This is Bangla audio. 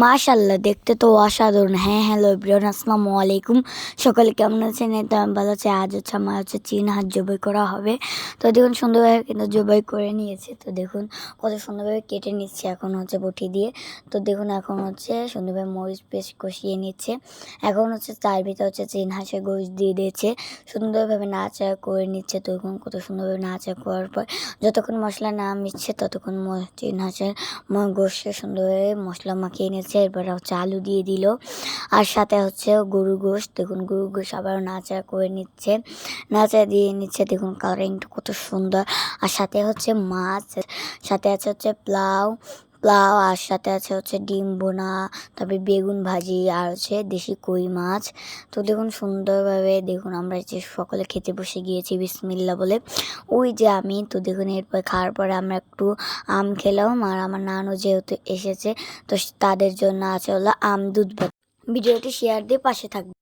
মাশাআল্লাহ, দেখতে তো অসাধারণ। হ্যাঁ, হ্যালো এভরিওয়ান, আসসালামু আলাইকুম। সকলে কেমন আছেন? এই তো আমি ভালো আছি। আজ আমার চিন হাঁস জবাই করা হবে। তো দেখুন সুন্দরভাবে কিন্তু জবাই করে নিয়েছে। তো দেখুন কত সুন্দরভাবে কেটে নিচ্ছে এখন বটি দিয়ে। তো দেখুন এখন সুন্দরভাবে মরিচ পেস্ট কষিয়ে নিচ্ছে। এখন তার ভিতরে চিন হাঁসের গোশত দিয়ে দিয়েছে। সুন্দরভাবে নাড়াচাড়া করে নিচ্ছে। তো দেখুন কত সুন্দরভাবে নাড়াচাড়া করার পর যতক্ষণ মশলা না মিশছে ততক্ষণ চিন হাঁসের গোশতে সুন্দরভাবে মশলা মাখিয়ে নিচ্ছে। এরপরে আলু দিয়ে দিল, আর সাথে গরুর গোশত। দেখুন গরুর গোশত আবার নাড়াচাড়া করে নিচ্ছে, নাড়াচাড়া দিয়ে নিচ্ছে। দেখুন কালারিংটা কত সুন্দর। আর সাথে মাছ, সাথে আছে পোলাও, আর সাথে আছে ডিম বোনা, তারপরে বেগুন ভাজি, আর দেশি কই মাছ। তো দেখুন সুন্দরভাবে দেখুন আমরা সকলে খেতে বসে গিয়েছি বিসমিল্লাহ বলে। ওই যে আমি তো দেখুন এরপর খাওয়ার পরে আমরা একটু আম খেলাম। আর আমার নানু যেহেতু এসেছে তো তাদের জন্য আছে আম দুধ ভাত। ভিডিওটি শেয়ার দিয়ে পাশে থাকবে।